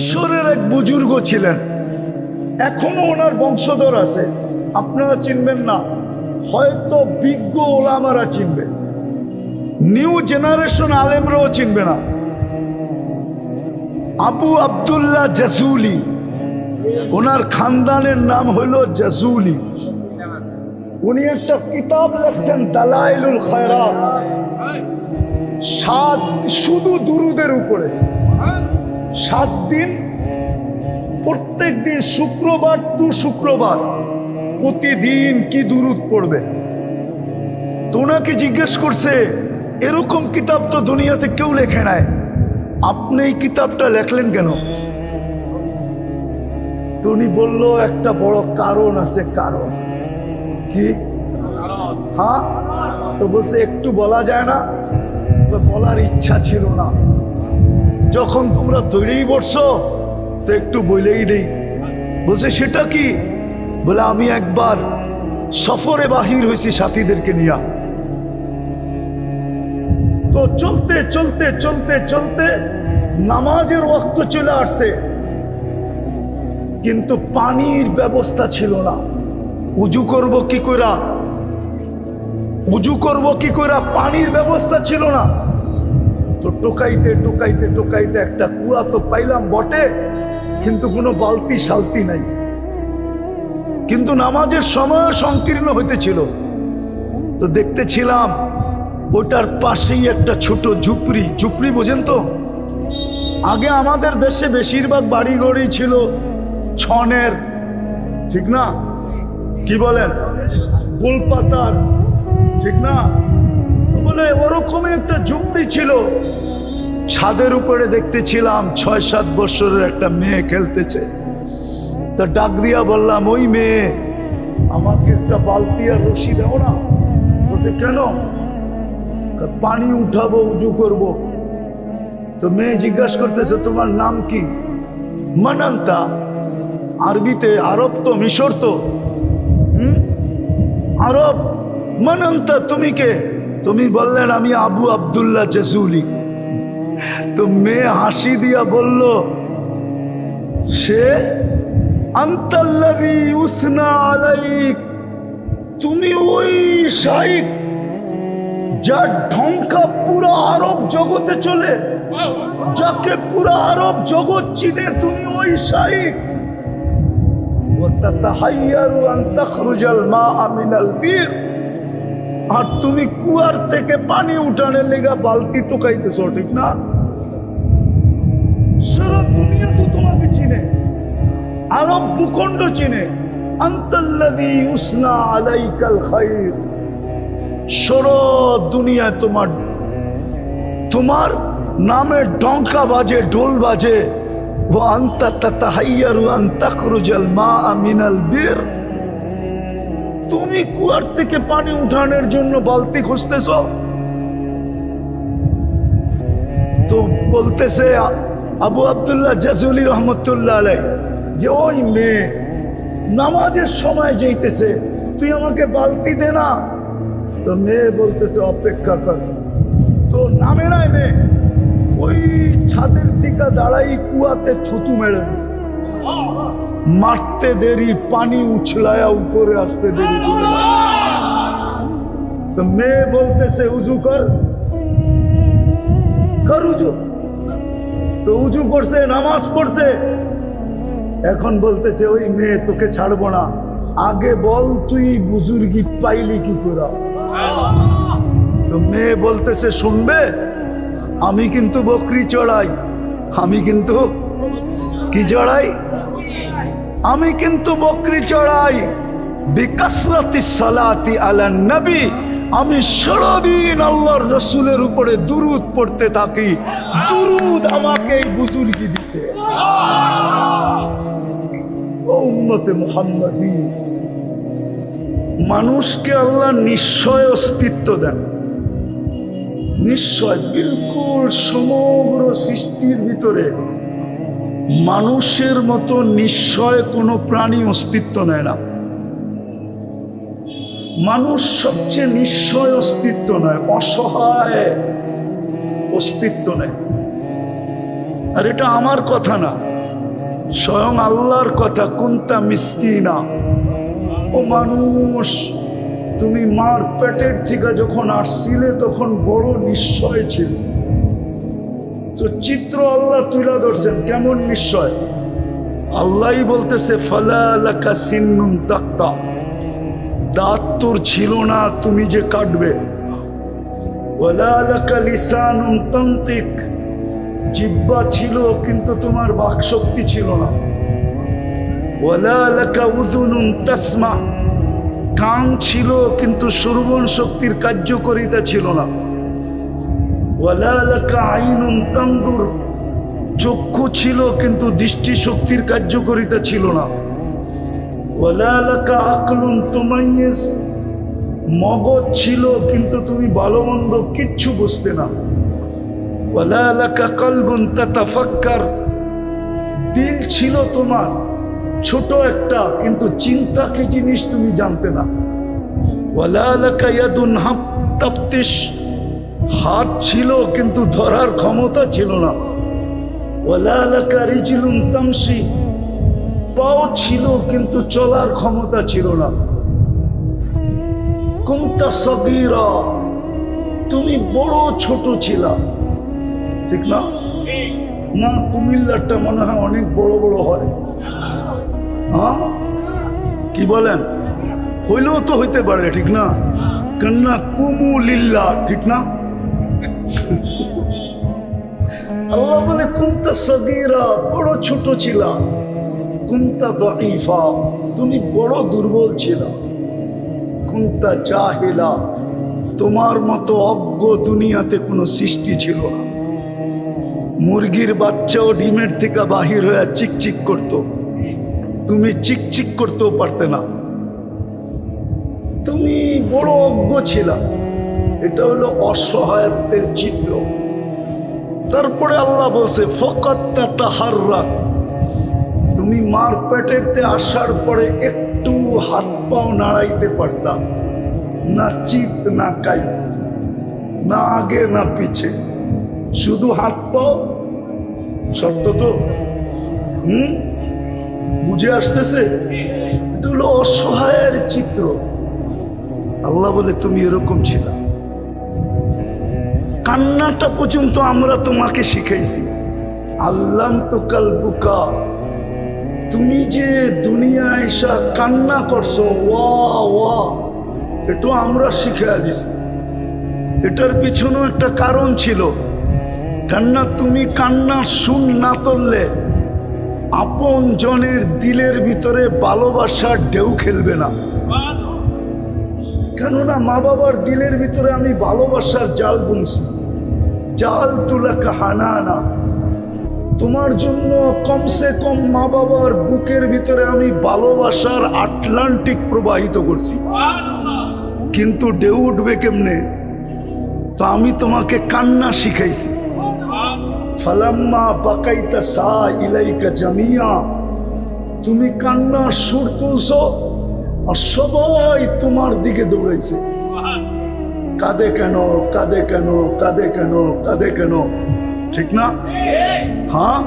মিশরের এক বুজুর্গ ছিলেন, এখনো ওনার বংশধর আছে, আপনারা চিনবেন না, হয়তো বিজ্ঞ ওলামারা চিনবে, নিউ জেনারেশন আলেমরাও চিনবে না। আবু আব্দুল্লাহ জাজুলি, ওনার খানদানের নাম হলো জাজুলি। উনি একটা কিতাব লিখছেন দালাইলুল খায়রাত, শুধু দুরুদের উপরে। 7 দিন, প্রত্যেক দিন শুক্রবার টু শুক্রবার প্রতিদিন কি দুরুদ পড়বে। তো ওনাকে জিজ্ঞেস করছে, এরকম কিতাব তো দুনিয়াতে কেউ লেখে নাই, আপনি এই কিতাবটা লেখলেন কেন? তো উনি বলল, একটা বড় কারণ আছে। কারণ কি? হ্যাঁ। তো বলছে, একটু বলা যায় না? বলার ইচ্ছা ছিল না, যখন তোমরা তৈরিই বসছো তো একটু বলেই দেই। বলছে, সেটা কি? বলে, আমি একবার সফরে বাহির হয়েছি সাথীদেরকে নিয়ে। তো চলতে চলতে চলতে চলতে নামাজের ওয়াক্ত চলে আসছে, কিন্তু পানির ব্যবস্থা ছিল না। উজু করব কি কইরা, উজু করব কি কইরা, পানির ব্যবস্থা ছিল না। তো টোকাইতে টোকাইতে টোকাইতে একটা কুয়া তো পাইলাম বটে, কিন্তু কোনো বালতি শালতি নাই। কিন্তু নামাজের সময় সংকীর্ণ হইতেছিল। তো দেখতেছিলাম ওটার পাশেই একটা ছোট ঝুপড়ি। ঝুপড়ি বোঝেন তো? আগে আমাদের দেশে বেশিরভাগ বাড়িঘরই ছিল ছনের, ঠিক না? কি বলেন? গোলপাতার, ঠিক না? বলে ওরকমই একটা ঝুপড়ি ছিল। ছাদের উপরে দেখতেছিলাম 6-7 বছরের একটা মেয়ে খেলতেছে। তা ডাক দিয়া বললাম, ওই মেয়ে, আমাকে একটা বালতি আর রশি দাও না। বলছে, কেন? পানি উঠাবো, উজু করব। তো মেয়ে জিজ্ঞাসা করতেছে, তোমার নাম কি? মানান্তা। আরবিতে, আরব তো, মিশর তো, আরব। মানান্তা, তুমি কে? তুমি বললেন, আমি আবু আব্দুল্লাহ জাজুলি। তো মেয়ে হাসি দিয়া বলল, সে আনতাল্লাযী ইউসনা আলাইক, তুমি ওই শাইখ যার ঢঙ্কা পুরো আরব জগতে চলে, যাকে পুরো আরব জগৎ চিনে, তুমি ওই শাইখ। ওয়াতাতাহাইয়ারু আন তাখরুজাল মাআ মিনাল বীর, আর তুমি কুয়ার থেকে পানি উঠানোর লেগা বালতি টোকাইতেছো, ঠিক না? সারা দুনিয়া তো তোমাকে চিনে, আরব ভূখণ্ড চিনে। আনতাল্লাযী ইউসনা আলাইকাল খায়র, সারা দুনিয়ায় তোমার নামের ডঙ্কা বাজে, ঢোল বাজে। ওয়া আনতা তাতাহাইয়ারু আন তাখরুজাল মাআ মিনাল বীর, তুমি কুয়ার থেকে পানি উঠানোর জন্য বালতি খুঁজতেছ। তো বলতেছে আবু আব্দুল্লাহ জাজুলি রহমতুল্লাহ আলাইহি, যে ওই মেয়ে নামাজের সময় যাইতেছে, তুই আমাকে বালতি দে না। তো মেয়ে বলতেছে, অপেক্ষা কর। তো নামে নাই মেয়ে, ওই ছাদের থেকে দাঁড়াই কুয়াতে থুতু মেরে দিছে। মারতে দেরি, পানি উছলায়া উপরে আসতে দেরি। তো মেয়ে বলতেছে, উজু কর, কর উজু। তো উজু করছে, নামাজ পড়ছে। এখন বলতেছে, ওই মেয়ে, তোকে ছাড়বো না, আগে বল তুই বুজুর্গি পাইলি কি করে? তো মেয়ে বলতেছে, শুনবে, আমি কিন্তু বকরি চড়াই। আমি কিন্তু কি চড়াই? আমি কিন্তু বকরি চড়াই। বিকাসরাতিস সালাতি আলান নবী, আমি সারাদিন আল্লাহর রসুলের উপরে দুরুদ পড়তে থাকি। দুরুদ আমাকে এই বুজুর্গি দিছে। ও উম্মতে মুহাম্মাদী, মানুষকে আল্লাহ নিশ্চয় অস্তিত্ব দেন, নিশ্চয়। বিলকুল সমগ্র সৃষ্টির ভিতরে মানুষের মতো নিশ্চয় কোনো প্রাণী অস্তিত্ব নেয় না। মানুষ সবচেয়ে নিশ্চয় অস্তিত্ব নয়, অসহায় অস্তিত্ব নেয়। আর এটা আমার কথা না, স্বয়ং আল্লাহর কথা, কুনতা মিসকিনা, ও মানুষ তুমি মার পেটের থেকে যখন আসছিলে তখন বড় নিশ্চয় ছিল। তো চিত্র আল্লাহ তুলে ধরছেন, কেমন নিশ্চয়? আল্লাহই বলতেছে ফালা লাকা সিন্নুন তাক্তা, দাঁত তোর ছিল না তুমি যে কাটবে। ওয়ালা লাকা লিসানুন তানতিক, জিহ্বা ছিল কিন্তু তোমার বাকশক্তি ছিল না। ওয়ালা লাকা উযুনুন তাসমা, কান ছিল কিন্তু শ্রবণ শক্তির কার্যকারিতা ছিল না। ওয়ালা লাকা আইনুন তানদুর, চক্ষু ছিল কিন্তু দৃষ্টিশক্তির কার্যকারিতা ছিল না। ওয়ালা লাকা আকলুন তুমাইয়িজ, মগজ ছিল কিন্তু তুমি ভালো মন্দ কিচ্ছু বুঝতে না। ওয়ালা লাকা কলবুন তাতাফাক্কার, দিল ছিল তোমার ছোট একটা কিন্তু চিন্তা কি জিনিস তুমি জানতে না। ওয়ালা লাকা ইয়াদুন তাফতিশ, হাত ছিল কিন্তু ধরার ক্ষমতা ছিল না। ওয়ালা লাকা রিজলুন তামশি, পাও ছিল কিন্তু চলার ক্ষমতা ছিল না। কুনতা সগীরা, তুমি বড় ছোট ছিলা, ঠিক না? না, কুমিল্লারটা মনে হয় অনেক বড় বড় হয়। হ্যাঁ, কি বলেন? হইলেও তো হইতে পারে, ঠিক না? কান্না কুমুলিল্লাহ, ঠিক না? আল্লাহ বলে কুনতা সগীরা, বড় ছোট ছিলা। কুনতা দাঈফা, তুমি বড় দুর্বল ছিলা। কুনতা জাহিলা, তোমার মতো অজ্ঞ দুনিয়াতে কোনো সৃষ্টি ছিল না। মুরগির বাচ্চাও ডিমের থেকে বাহির হয়ে চিকচিক করত, তুমি চিকচিক করতেও পারতে না। তুমি বড় অজ্ঞ ছিলা। এটা হলো অসহায়ত্বের চিত্র। তারপরে আল্লাহ বলছে ফাকাত তাতাহাররাক, তুমি মার পেটেরতে আসার পরে একটু হাত পাও নাড়াইতে পারতা না, চিত না কাই, না আগে না পিছে, শুধু হাত পাও। সত্য তো? বুঝে আসতেছে? এটা হলো অসহায়ের চিত্র। আল্লাহ বলে তুমি এরকম ছিলা। কান্নাটা পর্যন্ত আমরা তোমাকে শিখাইছি। আল্লাম তো কাল বুকা, তুমি যে দুনিয়ায় এসা কান্না করছো, ওয়া ওয়া, এটা আমরা শিখাইয়া দিছি। এটার পিছনেও একটা কারণ ছিল। কান্না, তুমি কান্না শুন না তুললে আপন জনের দিলের ভিতরে ভালোবাসার ঢেউ খেলবে না। কেননা মা বাবার দিলের ভিতরে আমি ভালোবাসার জাল বুনছি। জাল তুলাকা হানানা, তোমার জন্য কমসে কম মা বাবার বুকের ভিতরে আমি ভালোবাসার আটলান্টিক প্রবাহিত করছি। কিন্তু ঢেউ উঠবে কেমনে? তো আমি তোমাকে কান্না শিখাইছি। ফালাম্মা বাকাইতা সা ইলাইকা জামিয়া, তুমি কান্নার সুর তুলছো আর সবাই তোমার দিকে দৌড়াইছে। কাঁদে কেন, কাঁদে কেন, কাঁদে কেন, কাঁদে কেন, ঠিক না? হ্যাঁ,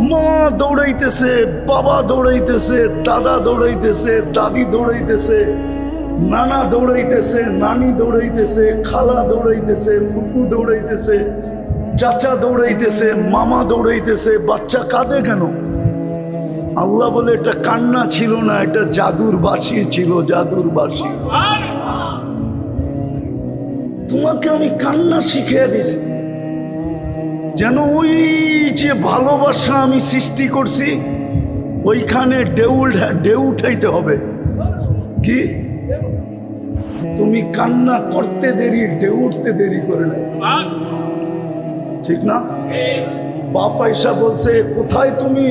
মা দৌড়াইতেছে, বাবা দৌড়াইতেছে, দাদা দৌড়াইতেছে, দাদি দৌড়াইতেছে, নানা দৌড়াইতেছে, নানি দৌড়াইতেছে, খালা দৌড়াইতেছে, ফুফু দৌড়াইতেছে, চাচা দৌড়াইতেছে, মামা দৌড়াইতেছে। বাচ্চা কাঁদে কেন? আল্লাহ বলে এটা কান্না ছিল না, এটা জাদুর বাঁশি ছিল, জাদুর বাঁশি। তোমাকে আমি কান্না শিখিয়ে দিছি যেন ওই যে ভালোবাসা আমি সৃষ্টি করছি ওইখানে ঢেউ উঠাইতে হবে। কি তুমি কান্না করতে দেরি, ঢেউ উঠতে দেরি করে না, ঠিক না? বাপ আয়েশা বলছে কোথায় তুমি?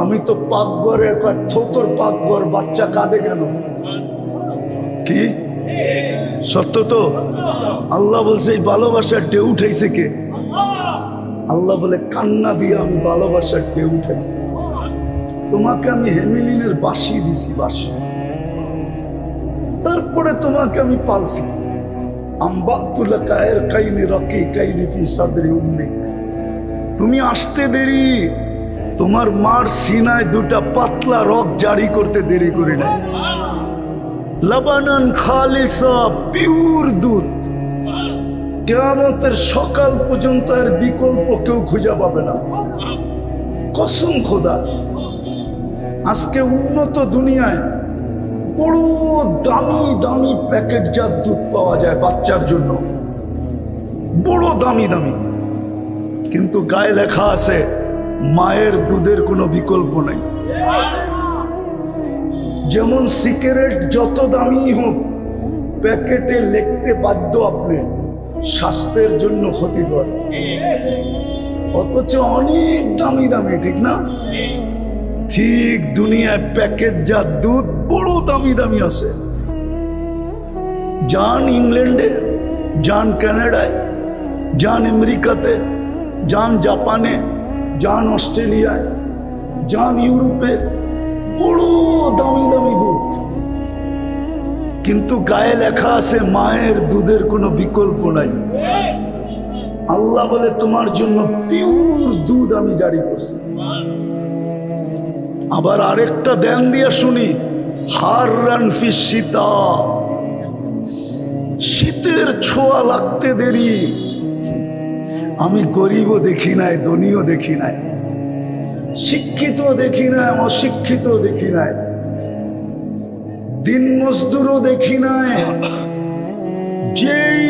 আমি তো পাকঘরে। তোর পাকঘর, বাচ্চা কাঁদে কেন? কি সত্য তো? আল্লাহ বলছে এই ভালোবাসার ঢেউ উঠাইছে কে? আল্লাহ বলে কান্না দিয়ে আমি ভালোবাসার ঢেউ উঠাইছি। তোমাকে আমি হেমিলিনের বাঁশি দিছি, বাঁশি। তারপরে তোমাকে আমি পালছি। তুমি আসতে দেরি, তোমার মার সিনায় দুটা পাতলা রক জারি করতে দেরি করি নাই। লাবানান খালিসা, পিওর দুধ, কিয়ামতের সকাল পর্যন্ত এর বিকল্প কেউ খুঁজে পাবে না, কসম খোদা। আজকে উন্নত দুনিয়ায় বড় দামি দামি প্যাকেটজাত দুধ পাওয়া যায় বাচ্চার জন্য, বড় দামি দামি, কিন্তু গায়ে লেখা আছে মায়ের দুধের কোনো বিকল্প নাই। যেমন সিগারেট যত দামি হোক, প্যাকেটে লিখতে বাধ্য আপনি স্বাস্থ্যের জন্য ক্ষতিকর, অথচ অনেক দামি দামি, ঠিক না? ঠিক দুনিয়ায় প্যাকেটজাত দুধ বড় দামি দামি আছে। যান ইংল্যান্ডে, যান কানাডায়, যান আমেরিকাতে, যান জাপানে, যান অস্ট্রেলিয়ায়, যান ইউরোপে, বড় দামি দামি দুধ, কিন্তু গায়ে লেখা আছে মায়ের দুধের কোনো বিকল্প নাই। আল্লাহ বলে তোমার জন্য পিওর দুধ আমি জারি করছি। আবার আরেকটা দেন দিয়া শুনি, হাররান ফিস শীতা, শীতের ছোঁয়া লাগতে দেরি। আমি গরিবও দেখি নাই, ধনীও দেখি নাই, শিক্ষিত দেখি নাই, অশিক্ষিত দেখি নাই, দিন মজদুরও দেখি নাই। যেই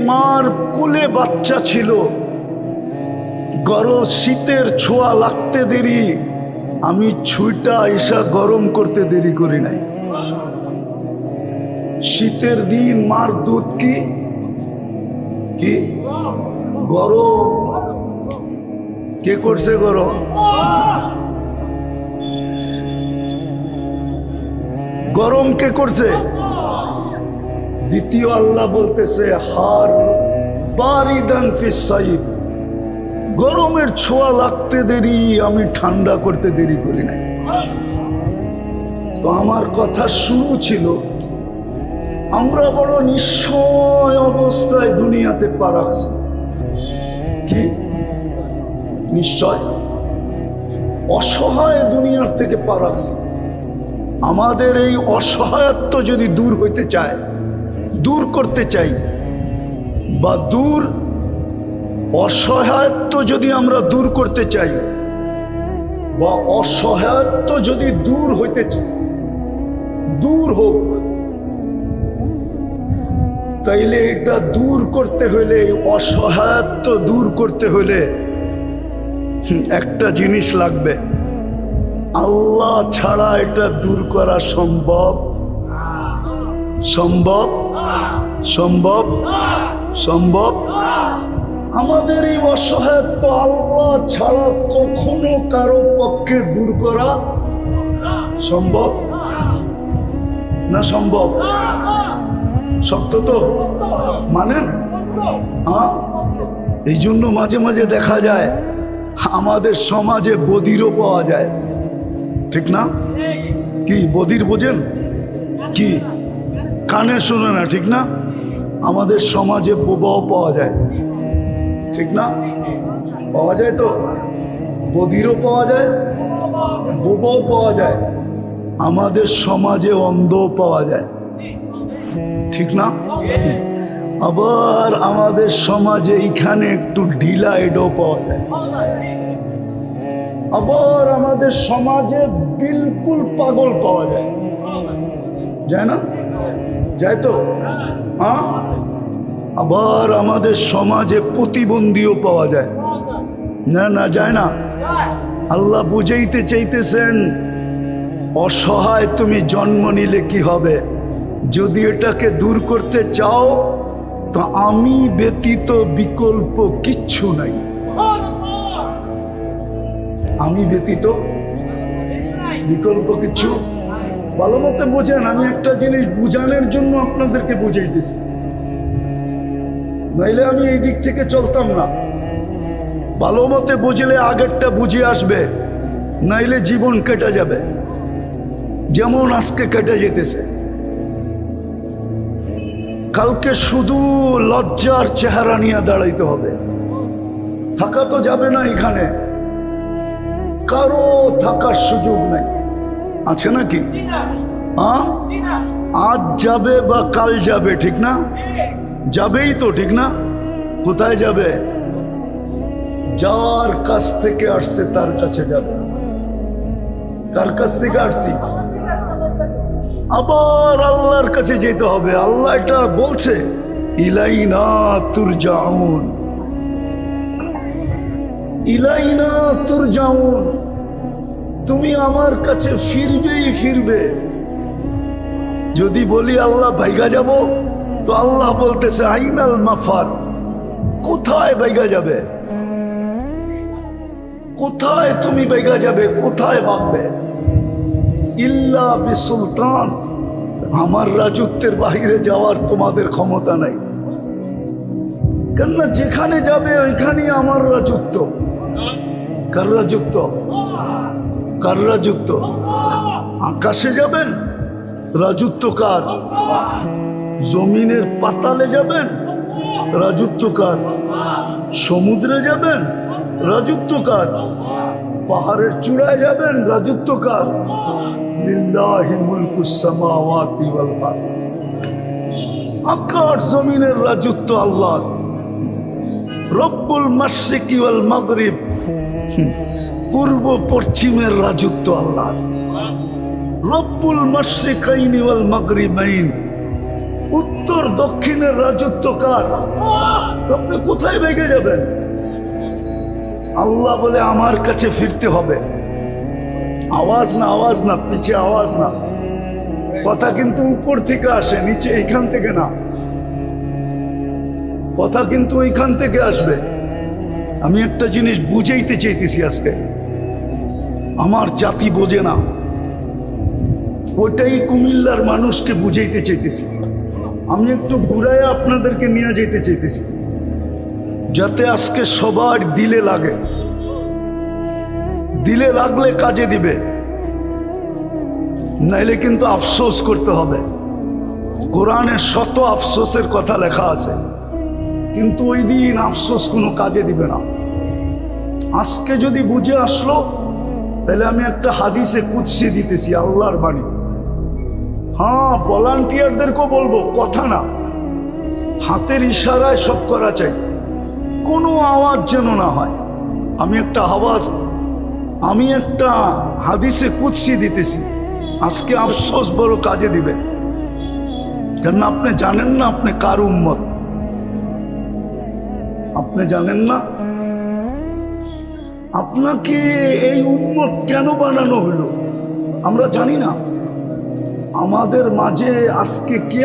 মার কোলে বাচ্চা ছিল, গরম শীতের ছোঁয়া লাগতে দেরি, আমি ছুঁইটা এসা গরম করতে দেরি করি নাই। শীতের দিন মার দুধ কি কি গরম, কে করছে গরম? গরম কে করছে? দ্বিতীয় আল্লাহ বলতেছে হার বারিদান ফিস সাইফ, গরমের ছোঁয়া লাগতে দেরি, আমি ঠান্ডা করতে দেরি করি নাই। তো আমার কথা শুরু ছিল, আমরা বড় নিশ্চয় অবস্থায় দুনিয়াতে পা রাখছি। কি নিশ্চয়? অসহায় দুনিয়ার থেকে পা রাখছি। আমাদের এই অসহায়ত্ব যদি দূর হইতে চায়, দূর করতে চাই, বা অসহায়ত্ব যদি আমরা দূর করতে চাই, বা অসহায়ত্ব যদি দূর হইতে চাই, দূর হোক, তাইলে এটা দূর করতে হলে, অসহায়ত্ব দূর করতে হলে একটা জিনিস লাগবে। আল্লাহ ছাড়া এটা দূর করা সম্ভব? সম্ভব? সম্ভব? সম্ভব? আমাদের এই অসহায়ত্ব আল্লাহ ছাড়া কখনো কারো পক্ষে দূর করা সম্ভব না? সম্ভব? সত্য তো মানেন? হ্যাঁ, এই জন্য মাঝে মাঝে দেখা যায় আমাদের সমাজে বধিরও পাওয়া যায়, ঠিক না? কি বধির বোঝেন? কি কানে শোনে না, ঠিক না? আমাদের সমাজে বোবাও পাওয়া যায়, ঠিক না? পাওয়া যায় তো, বধিরও পাওয়া যায়, বোবাও পাওয়া যায়, আমাদের সমাজে অন্ধও পাওয়া যায়, ঠিক না? আবার আমাদের সমাজে এখানে একটু ঢিলা এডও পাওয়া যায়, আবার আমাদের সমাজে বিলকুল পাগল পাওয়া যায়, যায় না? যায় তো? হ্যাঁ, আবার আমাদের সমাজে প্রতিবন্ধীও পাওয়া যায়, না? না, যায় না? আল্লাহ বুঝাইতে চাইতেছেন, অসহায় তুমি জন্ম নিলে কি হবে? যদি এটাকে দূর করতে চাও, তো আমি ব্যতীত বিকল্প কিচ্ছু নাই। আমি ব্যতীত বিকল্প কিচ্ছু। ভালো মতে বোঝেন, আমি একটা জিনিস বুঝানোর জন্য আপনাদেরকে বুঝাইতেছি, নাইলে আমি এই দিক থেকে চলতাম না। ভালো মতে বুঝলে আগেরটা বুঝে আসবে, নাইলে জীবন কেটে যাবে, যেমন আজকে কেটে যেতেছে। কালকে শুধু লজ্জার চেহারা নিয়ে দাঁড়াইতে হবে, থাকা তো যাবে না এখানে। কারো থাকার সুযোগ নাই, আছে নাকি? হ্যাঁ, আজ যাবে বা কাল যাবে, ঠিক না? যাবেই তো, ঠিক না? কোথায় যাবে? যার কাছ থেকে আসছে তার কাছে যাবে। কার কাছ থেকে আসছি? আবার আল্লাহর কাছে যেতে হবে। আল্লাহ এটা বলছে, ইলাইনা তুরজাউন, ইলাইনা তুরজাউন, তুমি আমার কাছে ফিরবেই ফিরবে। যদি বলি আল্লাহ ভাইগা যাব, তো আল্লাহ বলতেছে আইনাল মাফার, কোথায় ভাইগা যাবে? কোথায় তুমি ভাইগা যাবে? কোথায় ভাববে? ইল্লা বিসুলতান, আমার রাজত্বের বাহিরে যাওয়ার তোমাদের ক্ষমতা নাই। কেননা যেখানে যাবে ওইখানেই আমার রাজত্ব। কার রাজত্ব? কার রাজত্ব? আকাশে যাবেন, রাজত্ব কার? জমিনের পাতালে যাবেন, রাজত্ব কার? সমুদ্রে যাবেন, রাজত্ব কার? পাহাড়ের চূড়ায় যাবেন, রাজত্ব কার? লিল্লাহি মুলকুস সামাওয়াতি ওয়াল আরদ, আকাশ জমিনের রাজত্ব আল্লাহর। রব্বুল মাশরিকি ওয়াল মাগরিব, পূর্ব পশ্চিমের রাজত্ব আল্লাহর। রব্বুল মাশরিকাইনি ওয়াল মাগরিবাইন, উত্তর দক্ষিণের রাজত্ব কার? তো আপনি কোথায় ভেগে যাবেন? আল্লাহ বলে আমার কাছে ফিরতে হবে। আওয়াজ না, আওয়াজ না, পিছে আওয়াজ না। কথা কিন্তু উপর থেকে আসে, নিচে এইখান থেকে না। কথা কিন্তু এইখান থেকে আসবে। আমি একটা জিনিস বুঝাইতে চাইতেছি আজকে, আমার জাতি বোঝে না, ওটাই কুমিল্লার মানুষকে বুঝাইতে চাইতেছি। আমি একটু ঘুরায় আপনাদেরকে নিয়ে যেতে চাইতেছি, যাতে আজকে সবার দিলে লাগে। দিলে লাগলে কাজে দিবে, নাইলে কিন্তু আফসোস করতে হবে। কোরআনে শত আফসোসের কথা লেখা আছে, কিন্তু ওই দিন আফসোস কোনো কাজে দিবে না। আজকে যদি বুঝে আসলো, তাহলে আমি একটা হাদিসে কুদসি দিতেছি, আল্লাহর বাণী। হ্যাঁ, ভলান্টিয়ারদেরকেও বলবো, কথা না, হাতের ইশারায় সব করা চাই, কোনো আওয়াজ যেন না হয়। আমি একটা হাদিসে কুদসি দিতেছি, আজকে আফসোস বড় কাজে দিবে। কারণ আপনি জানেন না আপনি কার উম্মত, আপনি জানেন না আপনাকে এই উম্মত কেন বানানো হলো, আমরা জানি না। আমাদের মাঝে আজকে কে